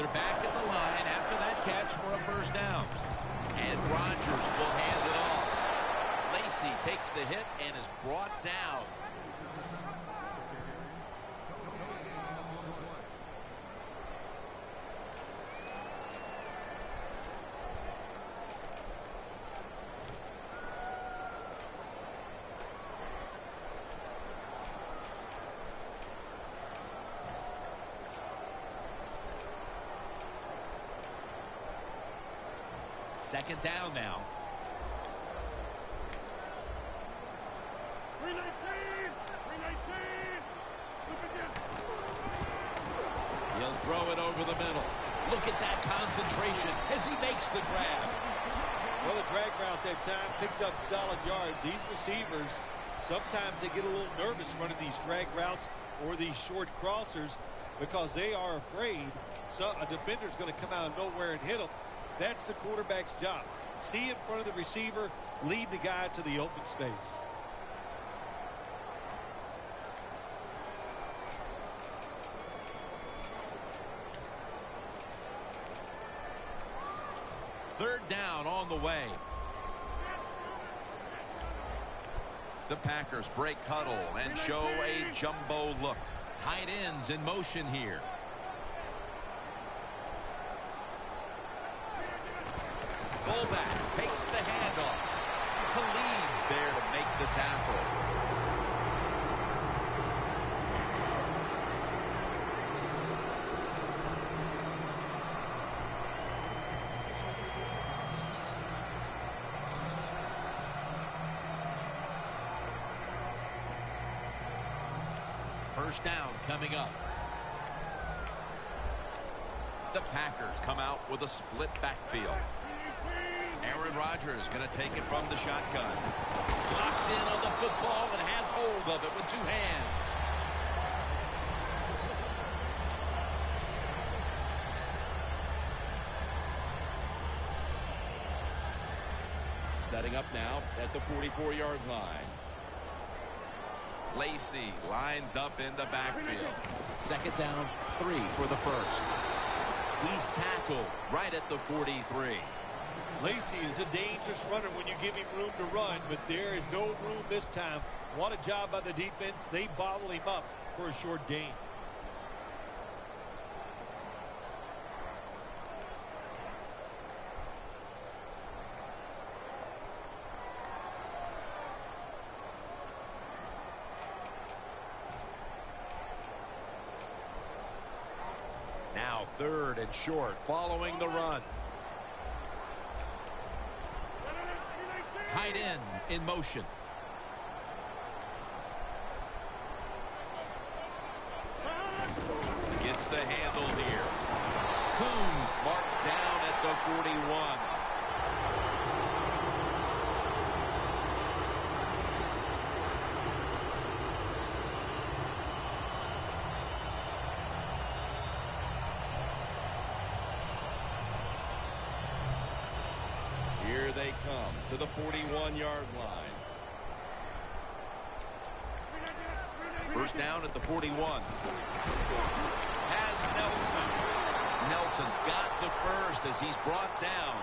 They're back at the line after that catch for a first down. And Rodgers will hand it off. Lacy takes the hit and is brought down. Second down now. 319! He'll throw it over the middle. Look at that concentration as he makes the grab. Well, the drag route that time picked up solid yards. These receivers, sometimes they get a little nervous running these drag routes or these short crossers because they are afraid a defender's going to come out of nowhere and hit them. That's the quarterback's job. See in front of the receiver, lead the guy to the open space. Third down on the way. The Packers break huddle and show a jumbo look. Tight ends in motion here. Fullback takes the handoff. Talib's there to make the tackle. First down coming up. The Packers come out with a split backfield. Aaron Rodgers going to take it from the shotgun. Locked in on the football and has hold of it with two hands. Setting up now at the 44-yard line. Lacy lines up in the backfield. Second down, 3 for the first. He's tackled right at the 43. Lacy is a dangerous runner when you give him room to run, but there is no room this time. What a job by the defense. They bottle him up for a short gain. Now third and short following the run. Tight end in motion. Gets the handle here. Coons marked down at the 41. Here they come to the 41-yard line. First down at the 41. Has Nelson. Nelson's got the first as he's brought down.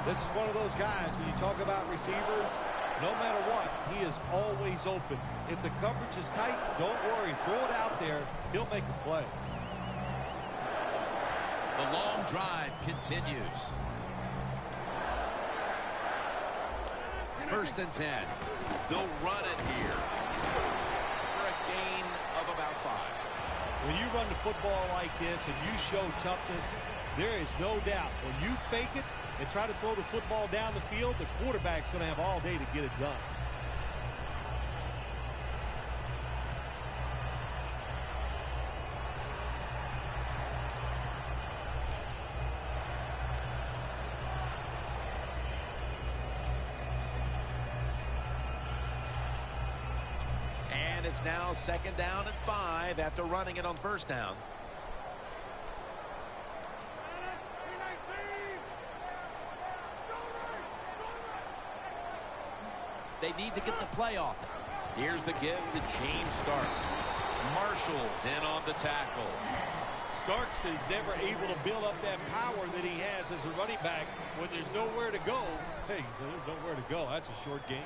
This is one of those guys, when you talk about receivers, no matter what, he is always open. If the coverage is tight, don't worry. Throw it out there. He'll make a play. The long drive continues. First and 10. They'll run it here for a gain of about 5. When you run the football like this and you show toughness, there is no doubt when you fake it and try to throw the football down the field, the quarterback's going to have all day to get it done. It's now second down and 5 after running it on first down. They need to get the play off. Here's the give to James Starks. Marshall's in on the tackle. Starks is never able to build up that power that he has as a running back when there's nowhere to go. Hey, there's nowhere to go. That's a short game.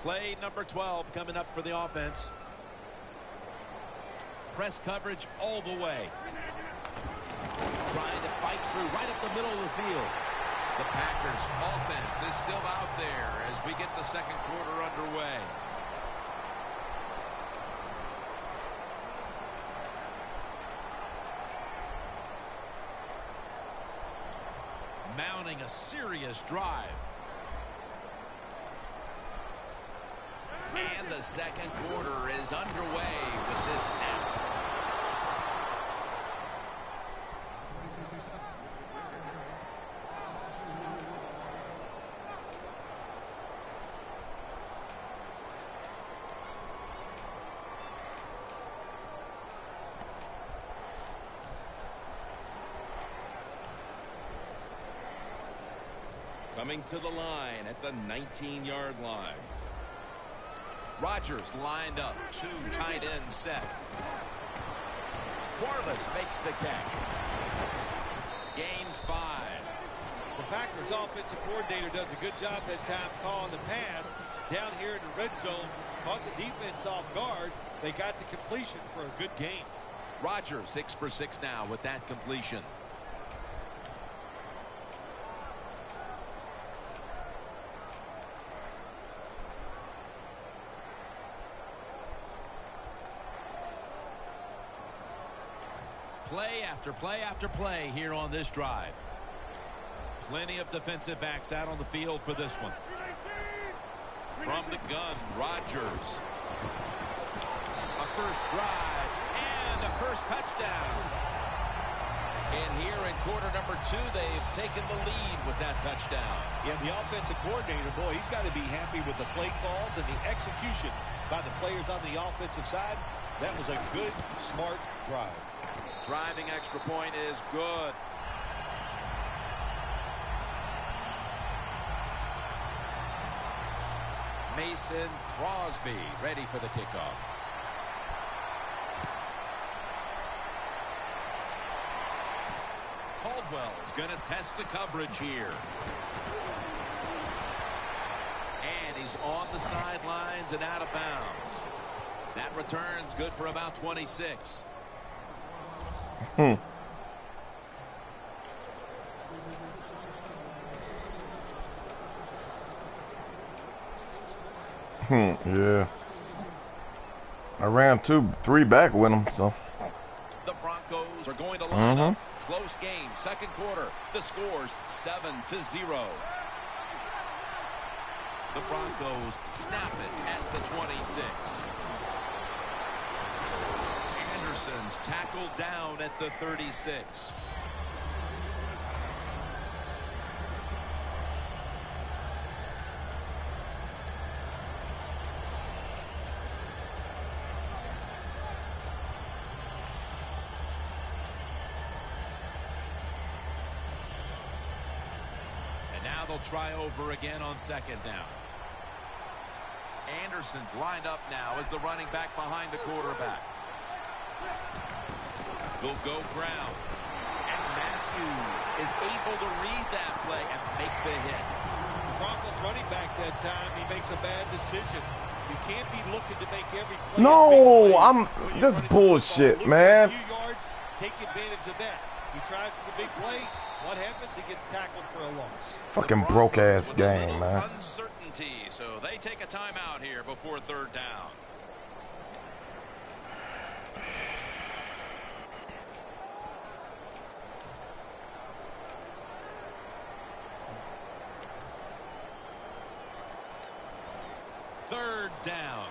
Play number 12 coming up for the offense. Press coverage all the way. Trying to fight through right up the middle of the field. The Packers offense is still out there as we get the second quarter underway. Mounting a serious drive. And the second quarter is underway with this snap. Coming to the line at the 19-yard line. Rodgers lined up, two tight ends set. Quarles makes the catch. Gains 5. The Packers offensive coordinator does a good job that time calling the pass down here in the red zone. Caught the defense off guard. They got the completion for a good game. Rodgers 6 for 6 now with that completion. Play after play after play here on this drive. Plenty of defensive backs out on the field for this one. From the gun, Rodgers. A first drive and a first touchdown. And here in quarter number 2, they've taken the lead with that touchdown. Yeah, the offensive coordinator, boy, he's got to be happy with the play calls and the execution by the players on the offensive side. That was a good, smart drive. Driving extra point is good. Mason Crosby ready for the kickoff. Caldwell's going to test the coverage here. And he's on the sidelines and out of bounds. That return's good for about 26. Yeah. I ran 2-3 back with him, so. The Broncos are going to line up. Close game, second quarter. The score's 7-0. The Broncos snap it at the 26. Anderson's tackled down at the 36. And now they'll try over again on second down. Anderson's lined up now as the running back behind the quarterback. Will go Brown. And Matthews is able to read that play and make the hit. The Broncos running back that time, he makes a bad decision. You can't be looking to make every play. No, this bullshit, man. A few yards, take advantage of that. He tries for the big play. What happens? He gets tackled for a loss. Fucking broke ass game, man. Uncertainty, so they take a timeout here before third down. Third down.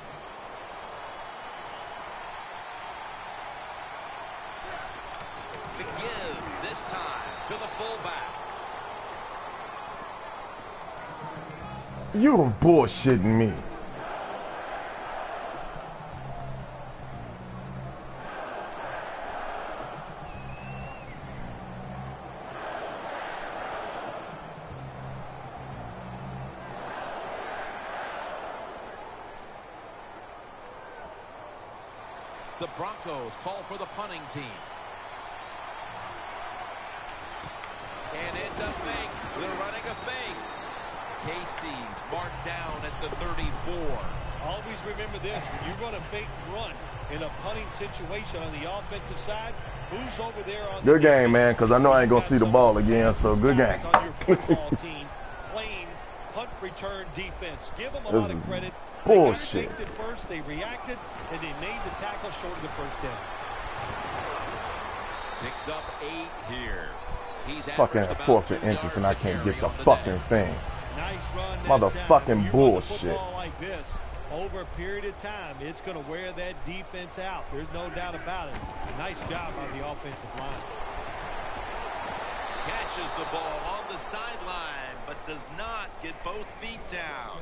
The give this time to the fullback. You bullshitting me. The Broncos call for the punting team. And it's a fake. They're running a fake. Casey's marked down at the 34. Always remember this. When you run a fake run in a punting situation on the offensive side, who's over there on good game, man, because I know I ain't going to see the ball again, so good game. on your football team playing punt return defense. Give them a lot of credit. Bullshit. They first, they reacted, and they made the tackle short of the first down. Picks up 8 here. He's fucking 4th and inches, and I can't get the fucking thing. Nice run. Motherfucking bullshit. Like this, over a period of time, it's going to wear that defense out. There's no doubt about it. Nice job on the offensive line. Catches the ball on the sideline, but does not get both feet down.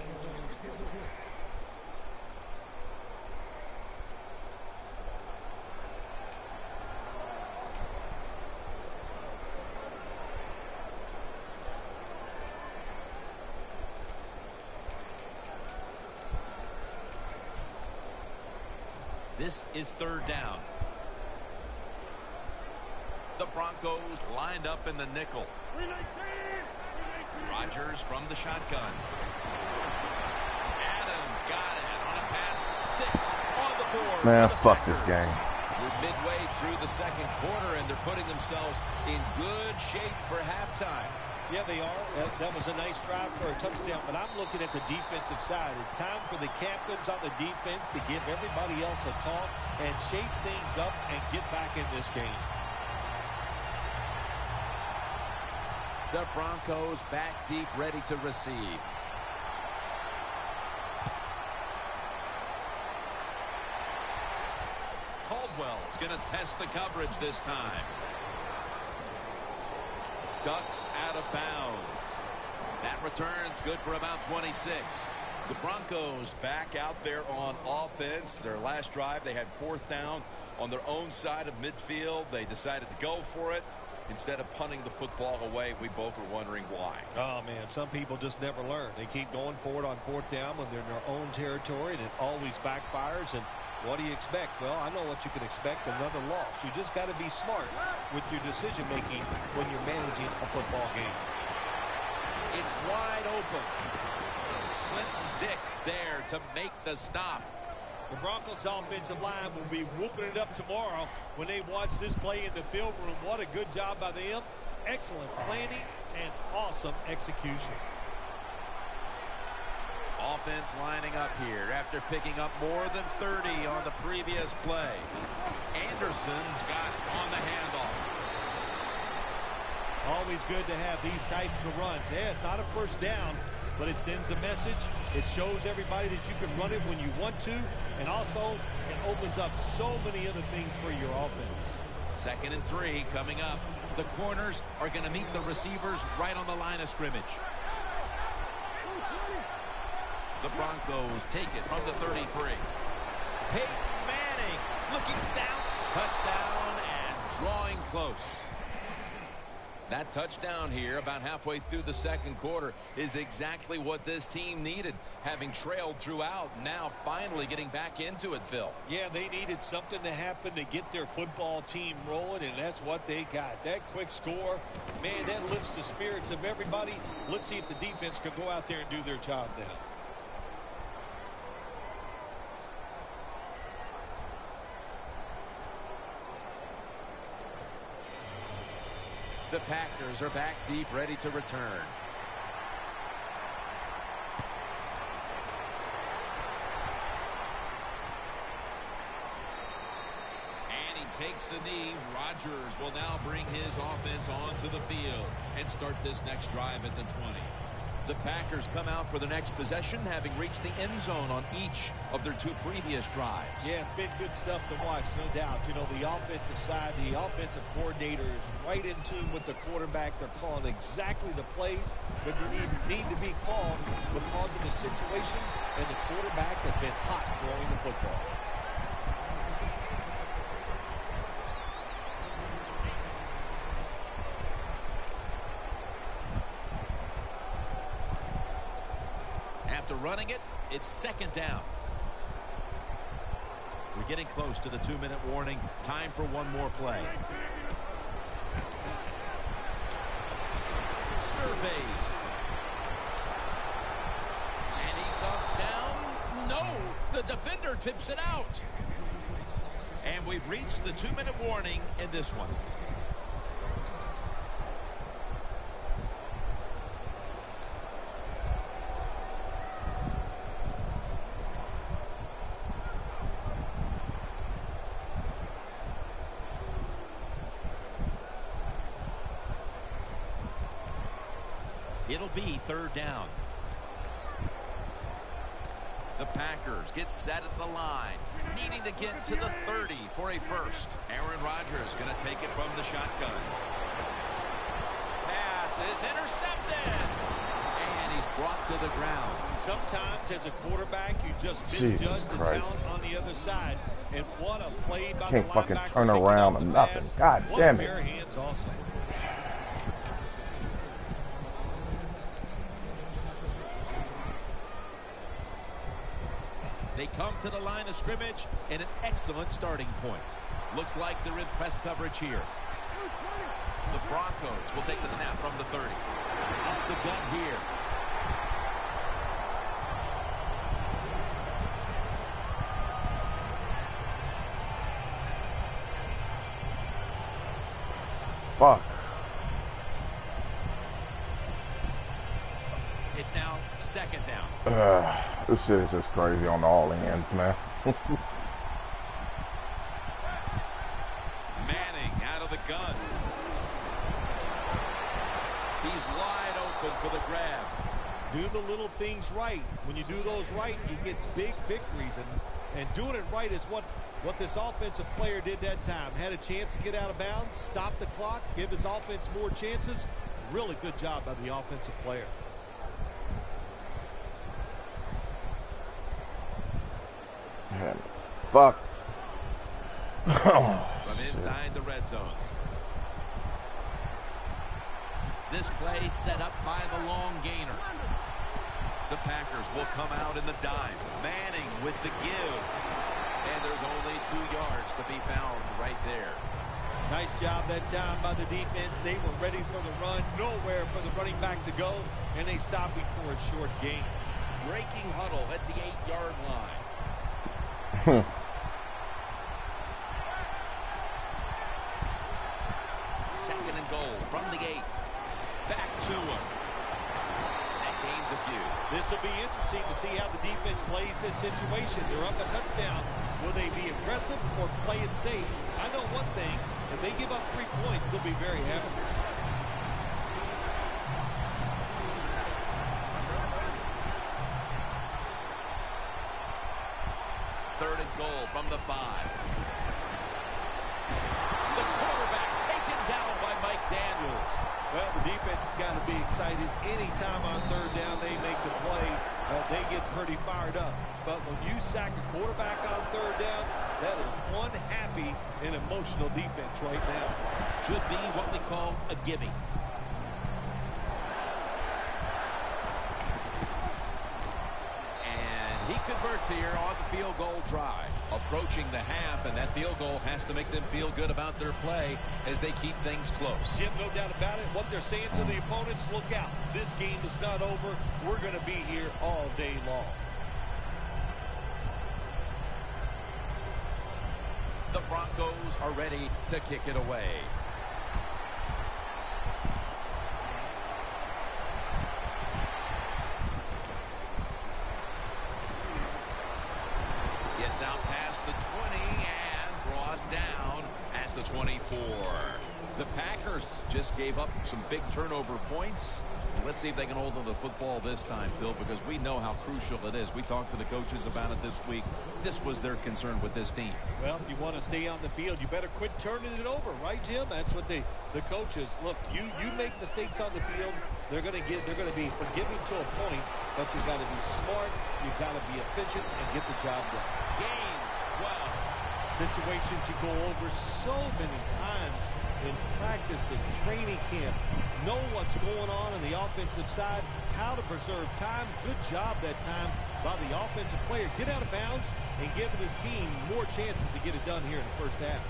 This is 3rd down. The Broncos lined up in the nickel. Rodgers from the shotgun. Adams got it on a pass. 6 on the board. Man, fuck this game. We're midway through the 2nd quarter, and they're putting themselves in good shape for halftime. Yeah, they are. That was a nice drive for a touchdown, but I'm looking at the defensive side. It's time for the captains on the defense to give everybody else a talk and shape things up and get back in this game. The Broncos back deep, ready to receive. Caldwell's going to test the coverage this time. Ducks out of bounds. That return's good for about 26. The Broncos back out there on offense. Their last drive, they had 4th down on their own side of midfield. They decided to go for it instead of punting the football away. We both were wondering why. Oh, man, some people just never learn. They keep going for it on 4th down when they're in their own territory, and it always backfires. And what do you expect? Well, I know what you can expect, another loss. You just got to be smart with your decision-making when you're managing a football game. It's wide open. Clinton Dix there to make the stop. The Broncos offensive line will be whooping it up tomorrow when they watch this play in the film room. What a good job by them. Excellent planning and awesome execution. Offense lining up here after picking up more than 30 on the previous play. Anderson's got it on the handoff. Always good to have these types of runs. Yeah, it's not a first down, but it sends a message. It shows everybody that you can run it when you want to, and also it opens up so many other things for your offense. 2nd and 3 coming up. The corners are going to meet the receivers right on the line of scrimmage. The Broncos take it from the 33. Peyton Manning looking down. Touchdown and drawing close. That touchdown here about halfway through the 2nd quarter is exactly what this team needed. Having trailed throughout, now finally getting back into it, Phil. Yeah, they needed something to happen to get their football team rolling, and that's what they got. That quick score, man, that lifts the spirits of everybody. Let's see if the defense can go out there and do their job now. The Packers are back deep, ready to return. And he takes a knee. Rodgers will now bring his offense onto the field and start this next drive at the 20. The Packers come out for the next possession, having reached the end zone on each of their 2 previous drives. Yeah, it's been good stuff to watch, no doubt. You know, the offensive side, the offensive coordinator is right in tune with the quarterback. They're calling exactly the plays that they need to be called because of the situations, and the quarterback has been hot throwing the football. After running it, it's 2nd down. We're getting close to the 2-minute warning. Time for one more play. Surveys. And he comes down. No, the defender tips it out. And we've reached the 2-minute warning in this one. It'll be 3rd down. The Packers get set at the line, needing to get to the 30 for a first. Aaron Rodgers going to take it from the shotgun. Pass is intercepted. And he's brought to the ground. Sometimes as a quarterback, you just misjudge the talent on the other side. And what a play by the linebacker. Can't fucking turn around or nothing. God damn it. One pair of hands also. They come to the line of scrimmage in an excellent starting point. Looks like they're in press coverage here. The Broncos will take the snap from the 30. Up the gut here. Fuck. It's now 2nd down. This shit is just crazy on all ends, man. Manning out of the gun. He's wide open for the grab. Do the little things right. When you do those right, you get big victories. And doing it right is what this offensive player did that time. Had a chance to get out of bounds, stop the clock, give his offense more chances. Really good job by the offensive player. Man, fuck. From inside the red zone. This play set up by the long gainer. The Packers will come out in the dime. Manning with the give. And there's only 2 yards to be found right there. Nice job that time by the defense. They were ready for the run. Nowhere for the running back to go. And they stopped before a short gain. Breaking huddle at the 8-yard line. 2nd and goal from the 8. Back to him. That gains a few. This will be interesting to see how the defense plays this situation. They're up a touchdown. Will they be aggressive or play it safe? I know one thing. If they give up 3 points, they'll be very happy. Third and goal from the 5. The quarterback taken down by Mike Daniels. Well, the defense has got to be excited. Anytime on 3rd down they make the play, they get pretty fired up. But when you sack a quarterback on 3rd down, that is one happy and emotional defense right now. Should be what we call a gimme. And he converts here on the field goal try. Approaching the half, and that field goal has to make them feel good about their play as they keep things close. Jim, no doubt about it. What they're saying to the opponents, look out. This game is not over. We're going to be here all day long. The Broncos are ready to kick it away. Gets out past the 20 and brought down at the 24. The Packers just gave up some big turnover points. Let's see if they can hold on to the football this time, Phil, because we know how crucial it is. We talked to the coaches about it this week. This was their concern with this team. Well, if you want to stay on the field, you better quit turning it over, right, Jim? That's what the coaches look. You make mistakes on the field, they're going to be forgiving to a point, but you got to be smart, you got to be efficient, and get the job done. Gains 12. Situations you go over so many times in practice and training camp. Know what's going on the offensive side, how to preserve time. Good job that time by the offensive player. Get out of bounds and giving his team more chances to get it done here in the first half.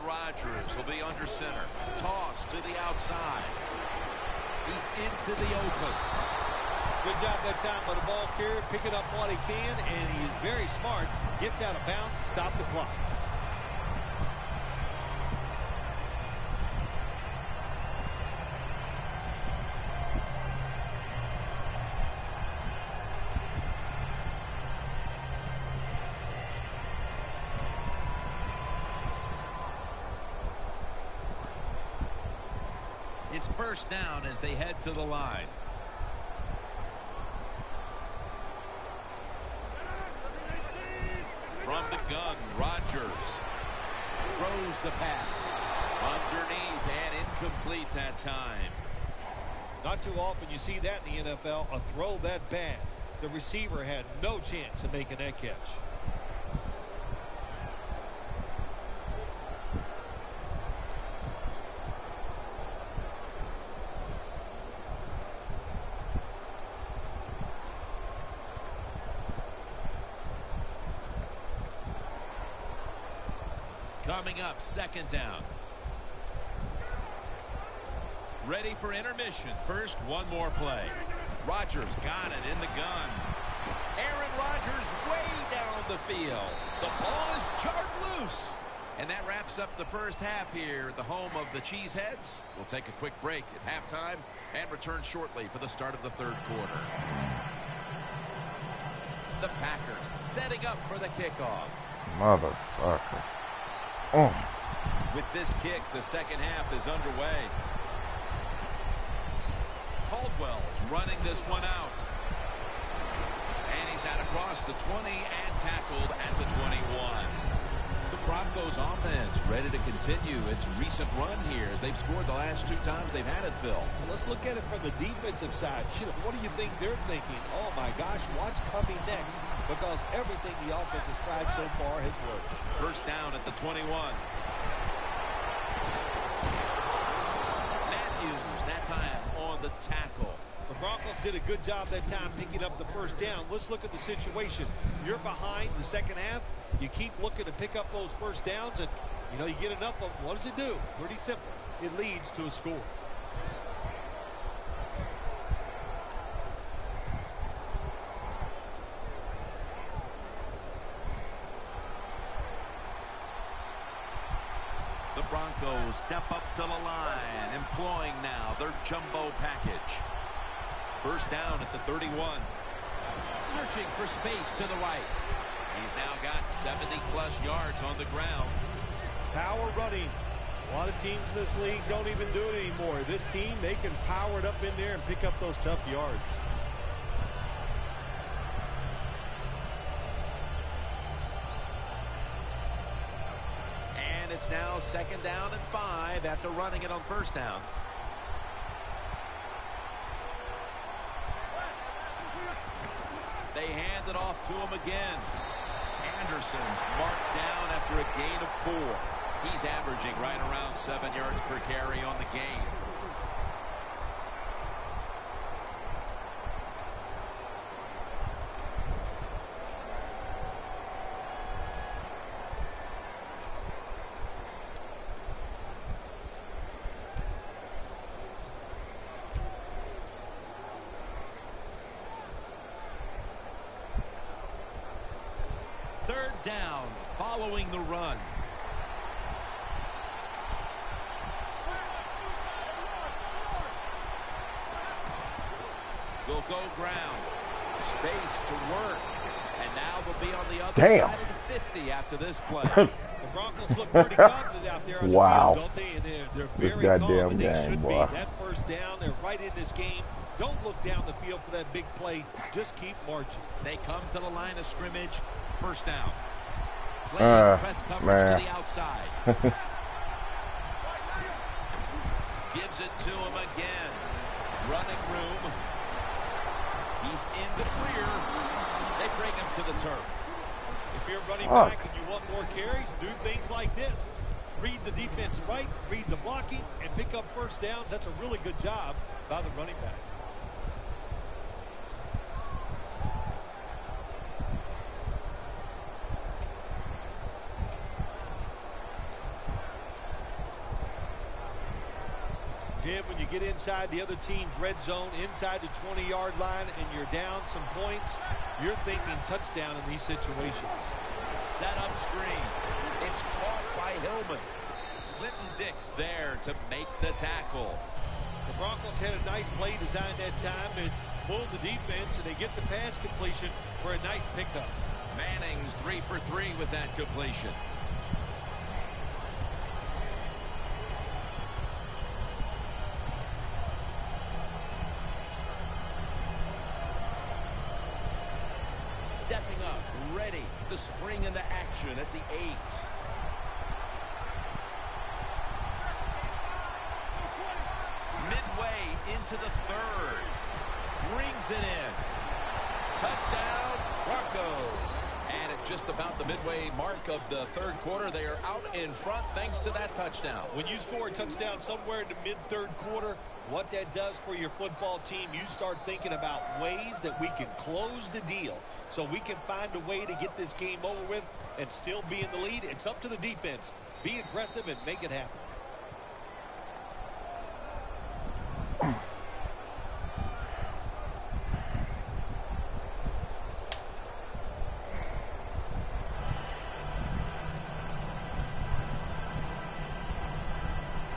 Rodgers will be under center. Toss to the outside. He's into the open. Good job that time by the ball carrier, picking up what he can, and he is very smart. Gets out of bounds to stop the clock. It's first down as they head to the line. From the gun, Rodgers throws the pass. Underneath and incomplete that time. Not too often you see that in the NFL, a throw that bad. The receiver had no chance of making that catch. Coming up, second down. Ready for intermission. First, one more play. Rodgers got it in the gun. Aaron Rodgers way down the field. The ball is jarred loose. And that wraps up the first half here at the home of the Cheeseheads. We'll take a quick break at halftime and return shortly for the start of the third quarter. The Packers setting up for the kickoff. Motherfucker. With this kick, the second half is underway. Caldwell's running this one out. And he's out across the 20 and tackled at the 21. The Broncos offense ready to continue its recent run here as they've scored the last two times they've had it, Phil. Well, let's look at it from the defensive side. What do you think they're thinking? Oh, my gosh, what's coming next? Because everything the offense has tried so far has worked. First down at the 21. Matthews, that time on the tackle. The Broncos did a good job that time picking up the first down. Let's look at the situation. You're behind the second half. You keep looking to pick up those first downs, and, you get enough of them. What does it do? Pretty simple. It leads to a score. The Broncos step up to the line, employing now their jumbo package. First down at the 31. Searching for space to the right. He's now got 70-plus yards on the ground. Power running. A lot of teams in this league don't even do it anymore. This team, they can power it up in there and pick up those tough yards. And it's now second down and 5 after running it on first down. They hand it off to him again. Anderson's marked down after a gain of 4. He's averaging right around 7 yards per carry on the game. Third down following the run. They'll go ground. space to work. And now they'll be on the other Damn. side of the 50 after this play. The Broncos look pretty confident out there on Wow. the field, don't they? And they're This very calm, goddamn and they game, should boy. be. That first down, they're right in this game. Don't look down the field for that big play. Just keep marching. They come to the line of scrimmage. First down. Playing press coverage to the outside. Gives it to him again. Running room. He's in the clear. They bring him to the turf. If you're running back and you want more carries, do things like this. Read the defense right, read the blocking, and pick up first downs. That's a really good job by the running back. Jim, when you get inside the other team's red zone, inside the 20-yard line, and you're down some points, you're thinking touchdown in these situations. Set up screen. It's caught by Hillman. Clinton Dix there to make the tackle. The Broncos had a nice play design that time and pulled the defense, and they get the pass completion for a nice pickup. Manning's 3 for 3 with that completion. Stepping up, ready to spring into action at the 8. Midway into the 3rd. Brings it in. Touchdown, Broncos. And at just about the midway mark of the 3rd quarter, they are out in front thanks to that touchdown. When you score a touchdown somewhere in the mid-3rd quarter, what that does for your football team, you start thinking about ways that we can close the deal so we can find a way to get this game over with and still be in the lead. It's up to the defense. Be aggressive and make it happen.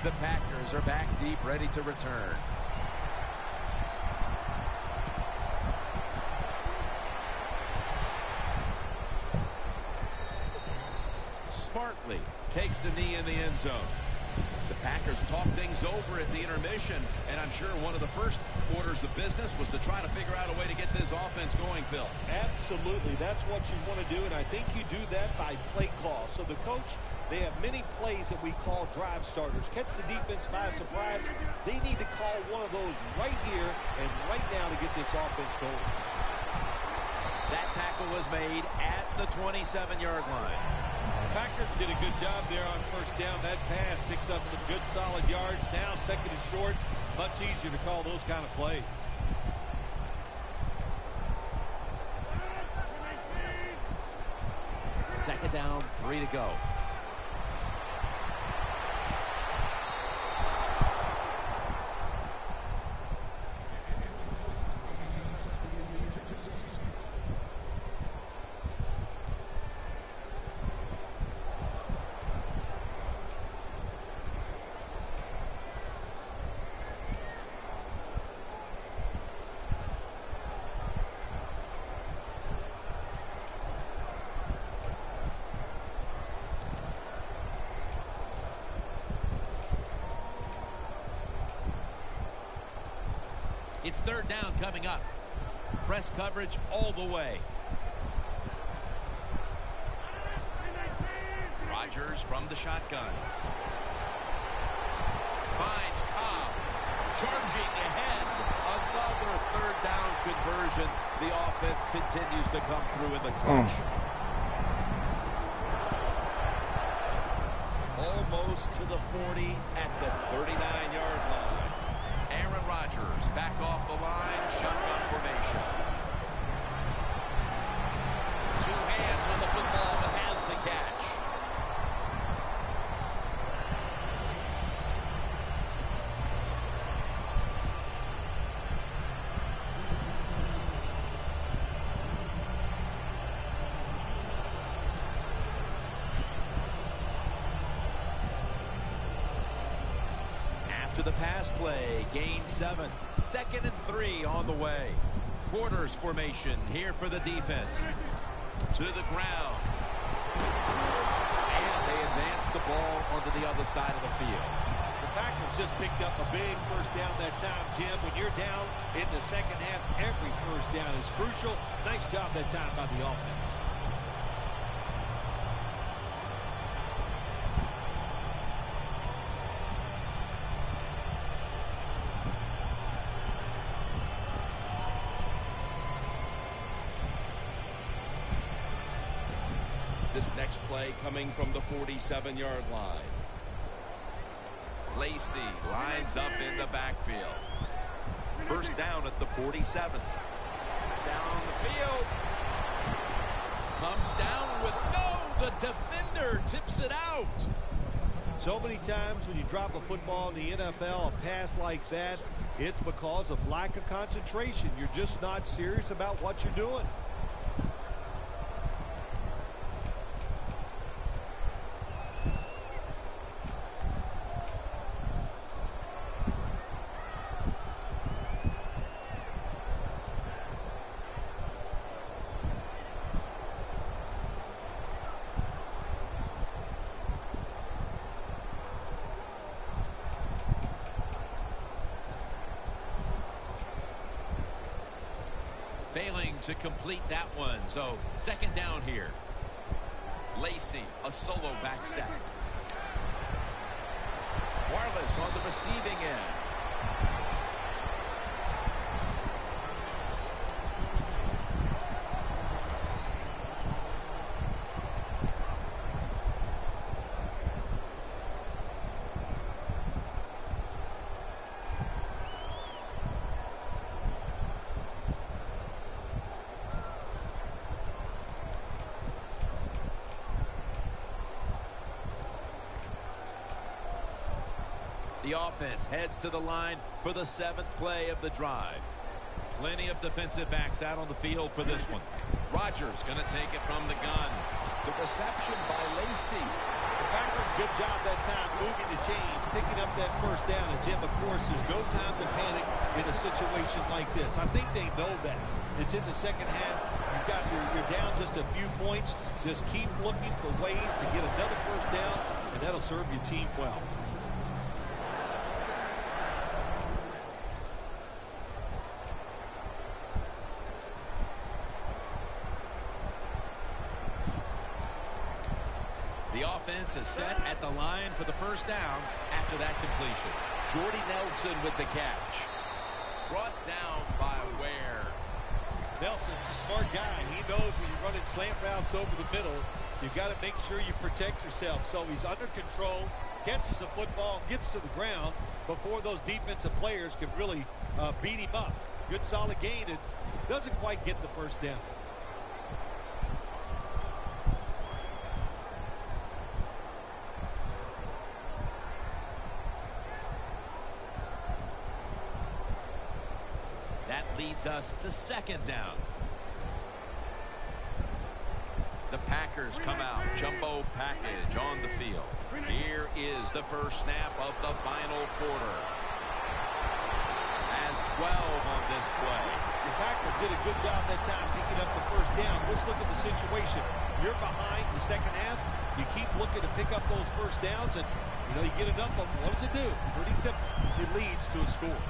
The Packers are back deep, ready to return. Smartly takes a knee in the end zone. The Packers talk things over at the intermission, and I'm sure one of the first orders of business was to try to figure out a way to get this offense going, Phil. Absolutely. That's what you want to do, and I think you do that by play call. So the coach, they have many plays that we call drive starters. Catch the defense by surprise. They need to call one of those right here and right now to get this offense going. That tackle was made at the 27-yard line. Packers did a good job there on first down. That pass picks up some good solid yards. Now 2nd and short. Much easier to call those kind of plays. Second down, 3 to go. It's 3rd down coming up. Press coverage all the way. Rodgers from the shotgun. Finds Cobb. Charging ahead. Another 3rd down conversion. The offense continues to come through in the crunch. Almost to the 40 at the 39-yard line. Aaron Rodgers back off the line, shotgun formation. 2 hands on the football and has the catch. After the pass play, gain 7. 2nd and 3 on the way. Quarters formation here for the defense. To the ground. And they advance the ball onto the other side of the field. The Packers just picked up a big first down that time, Jim. When you're down in the second half, every first down is crucial. Nice job that time by the offense. This next play coming from the 47-yard line. Lacey lines up in the backfield. First down at the 47. Down the field. Comes down with no. The defender tips it out. So many times when you drop a football in the NFL, a pass like that, it's because of lack of concentration. You're just not serious about what you're doing. Failing to complete that one. So second down here. Lacey, a solo back set. Wallace on the receiving end. The offense heads to the line for the 7th play of the drive. Plenty of defensive backs out on the field for this one. Rodgers going to take it from the gun. The reception by Lacey. The Packers, good job that time moving the chains, picking up that first down. And Jim, of course, there's no time to panic in a situation like this. I think they know that. It's in the second half. You're down just a few points. Just keep looking for ways to get another first down, and that'll serve your team well. The offense is set at the line for the first down after that completion. Jordy Nelson with the catch. Brought down by Ware. Nelson's a smart guy. He knows when you're running slant routes over the middle, you've got to make sure you protect yourself. So he's under control, catches the football, gets to the ground before those defensive players can really beat him up. Good solid gain and doesn't quite get the first down. Leads us to second down. The Packers come out. Jumbo package on the field. Here is the first snap of the final quarter. Has 12 on this play. The Packers did a good job that time picking up the first down. Let's look at the situation. You're behind the second half. You keep looking to pick up those first downs, and you get enough of them. What does it do? Pretty simple. It leads to a score.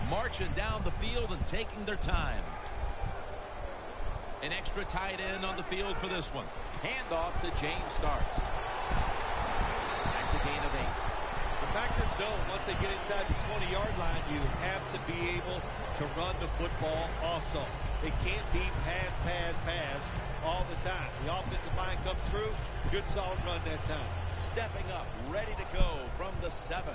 Marching down the field and taking their time. An extra tight end on the field for this one. Handoff to James Starks. That's a gain of 8. The Packers know once they get inside the 20-yard line, you have to be able to run the football also. It can't be pass, pass, pass all the time. The offensive line comes through. Good solid run that time. Stepping up, ready to go from the 7.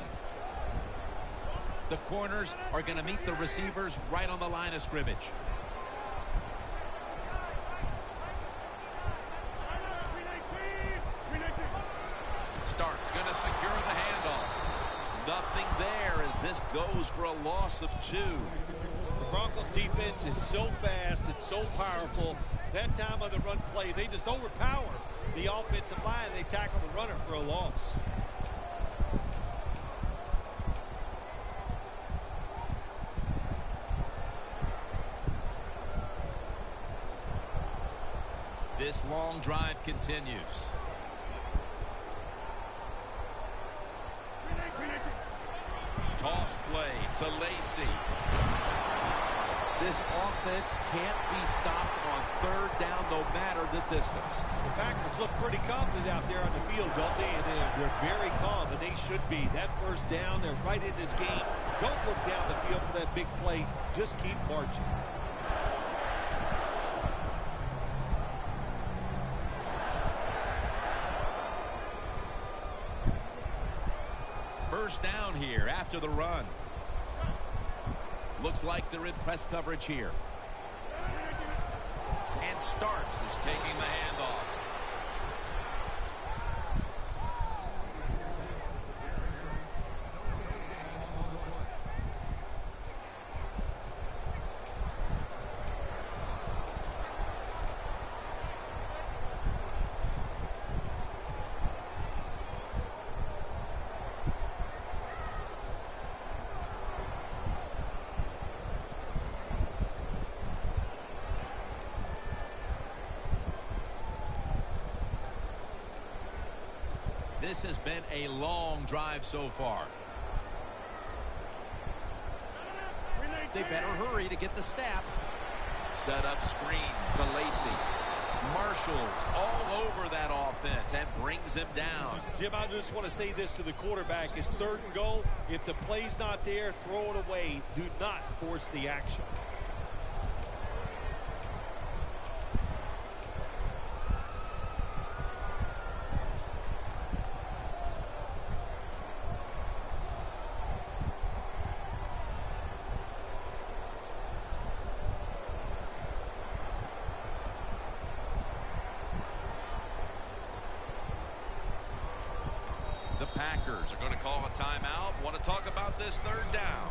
The corners are going to meet the receivers right on the line of scrimmage. Starks going to secure the handoff. Nothing there as this goes for a loss of 2. The Broncos defense is so fast and so powerful. That time on the run play, they just overpower the offensive line. They tackle the runner for a loss. This long drive continues. Toss play to Lacey. This offense can't be stopped on third down no matter the distance. The Packers look pretty confident out there on the field, don't they? And they're very calm, and they should be. That first down, they're right in this game. Don't look down the field for that big play. Just keep marching. First down here after the run. Looks like they're in press coverage here. And Starks is taking the handoff. This has been a long drive so far. They better hurry to get the snap. Set up screen to Lacey. Marshall's all over that offense and brings him down. Jim, I just want to say this to the quarterback. It's third and goal. If the play's not there, throw it away. Do not force the action. The Packers are going to call a timeout. Want to talk about this third down.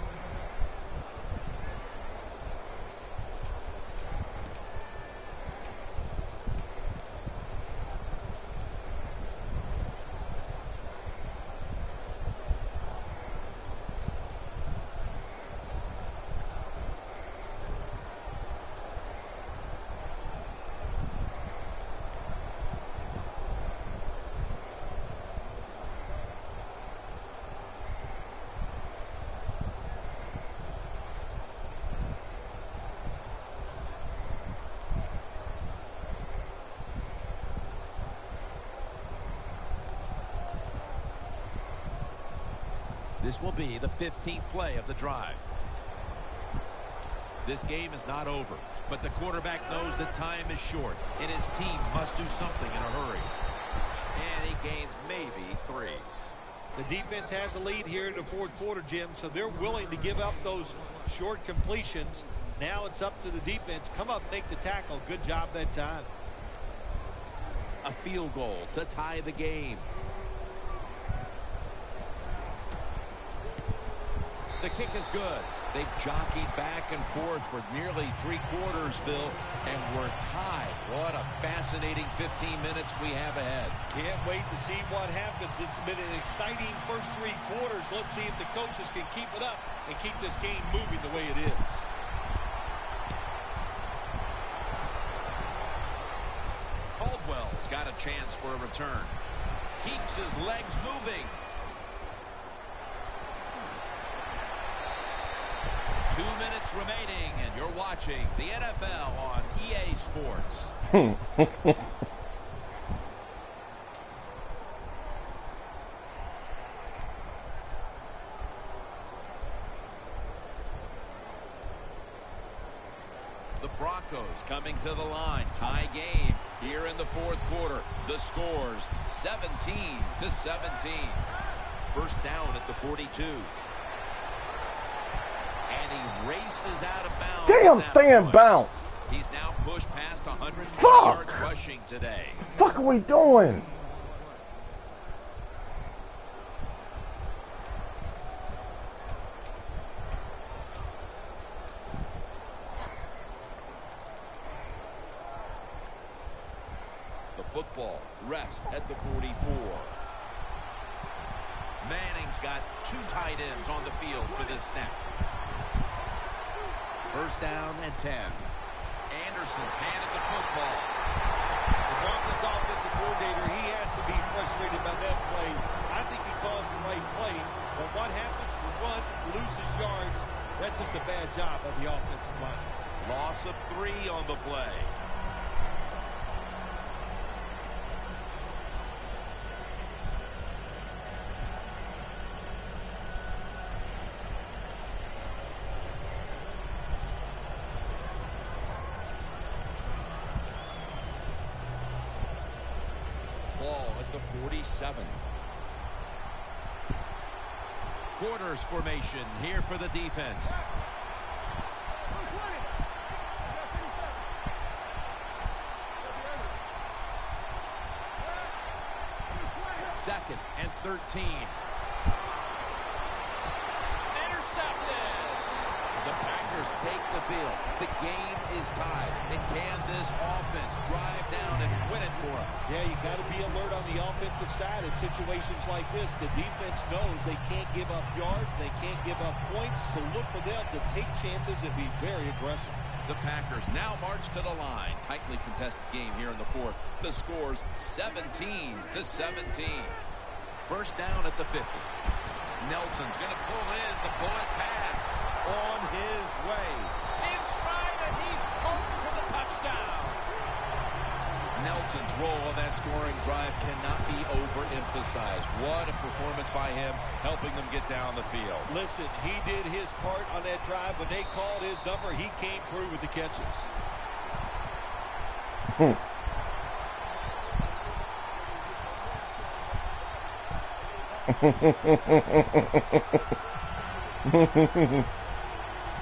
This will be the 15th play of the drive. This game is not over, but the quarterback knows that time is short, and his team must do something in a hurry. And he gains maybe 3. The defense has a lead here in the fourth quarter, Jim, so they're willing to give up those short completions. Now it's up to the defense. Come up, make the tackle. Good job that time. A field goal to tie the game. The kick is good. They've jockeyed back and forth for nearly 3 quarters, Phil, and we're tied. What a fascinating 15 minutes we have ahead. Can't wait to see what happens. It's been an exciting first 3 quarters. Let's see if the coaches can keep it up and keep this game moving the way it is. Caldwell's got a chance for a return. Keeps his legs moving. 2 minutes remaining, and you're watching the NFL on EA Sports. The Broncos coming to the line. Tie game here in the fourth quarter. The scores 17-17. First down at the 42. And he races out of bounds. Damn, stay in bounds. He's now pushed past 120 Fuck. yards rushing today. Fuck are we doing? football. Rest at the 44. Manning's got 2 tight ends on the field for this snap. First down and 10. Anderson's handed the football. The Broncos offensive coordinator, he has to be frustrated by that play. I think he calls the right play, but what happens to run, loses yards, that's just a bad job by the offensive line. Loss of 3 on the play. Ball at the 47. Quarters formation here for the defense. Second and 13. Intercepted. The Packers take the field. The game is tied. And can this offense drive down and win it for them? Yeah, you got to be alert on the offensive side in situations like this. The defense knows they can't give up yards. They can't give up points. So look for them to take chances and be very aggressive. The Packers now march to the line. Tightly contested game here in the fourth. The score's 17-17. First down at the 50. Nelson's going to pull in the bullet pass. On his way. In stride, and he's home for the touchdown. Nelson's role on that scoring drive cannot be overemphasized. What a performance by him, helping them get down the field. Listen, he did his part on that drive. When they called his number, he came through with the catches.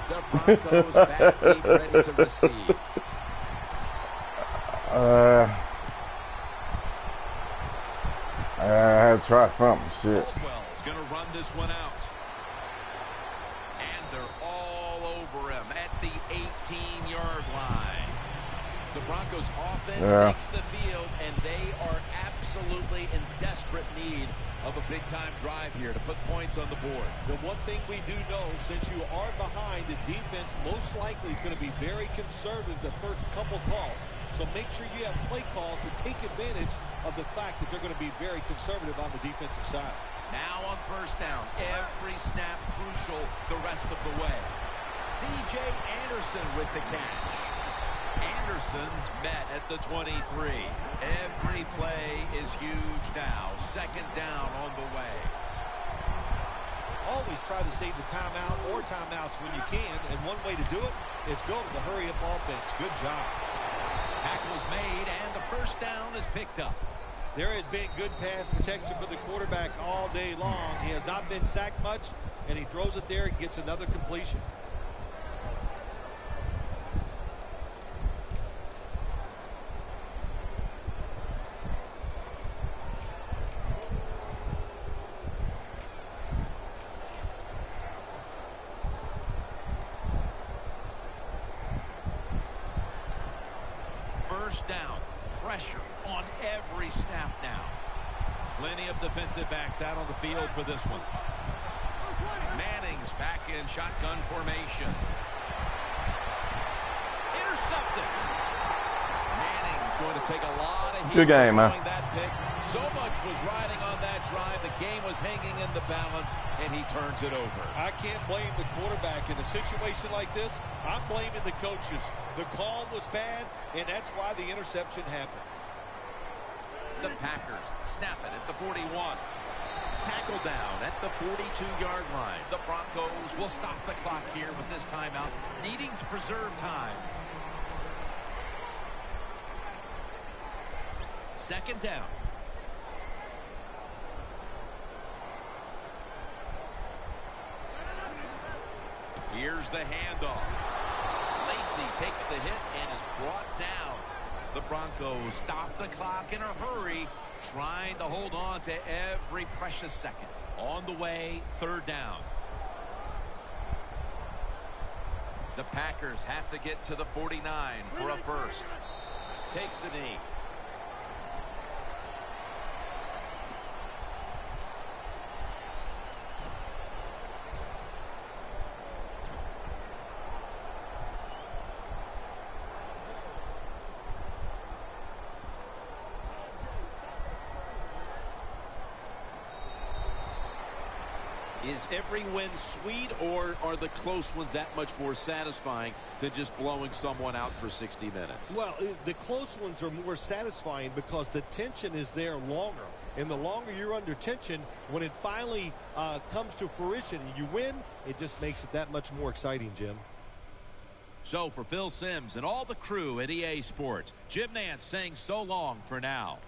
The Broncos back deep, ready to receive. I had to try something. Shit. Caldwell's going to run this one out. And they're all over him at the 18-yard line. The Broncos offense takes the field, and they are absolutely in desperate need of a big-time drive here to put points on the board. The one thing we do know, since you are behind, the defense most likely is going to be very conservative the first couple calls. So make sure you have play calls to take advantage of the fact that they're going to be very conservative on the defensive side. Now on first down, every snap crucial the rest of the way. C.J. Anderson with the catch. Anderson's met at the 23. Every play is huge now. Second down on the way. Always try to save the timeout or timeouts when you can, and one way to do it is go to the hurry-up offense. Good job. Tackle's made, and the first down is picked up. There has been good pass protection for the quarterback all day long. He has not been sacked much, and he throws it there and gets another completion. First down, pressure on every snap now. Plenty of defensive backs out on the field for this one. Manning's back in shotgun formation. Intercepted. Manning's going to take a lot of heat. Good game, man. That pick. So much was riding on that drive. The game was hanging in the balance, and he turns it over. I can't blame the quarterback in a situation like this. I'm blaming the coaches. The call was bad, and that's why the interception happened. The Packers snap it at the 41. Tackle down at the 42-yard line. The Broncos will stop the clock here with this timeout, needing to preserve time. Second down. Here's the handoff. Lacy takes the hit and is brought down. The Broncos stop the clock in a hurry, trying to hold on to every precious second. On the way, third down. The Packers have to get to the 49 for a first. Takes the knee. Is every win sweet, or are the close ones that much more satisfying than just blowing someone out for 60 minutes? Well, the close ones are more satisfying because the tension is there longer. And the longer you're under tension, when it finally comes to fruition and you win, it just makes it that much more exciting, Jim. So for Phil Simms and all the crew at EA Sports, Jim Nantz saying so long for now.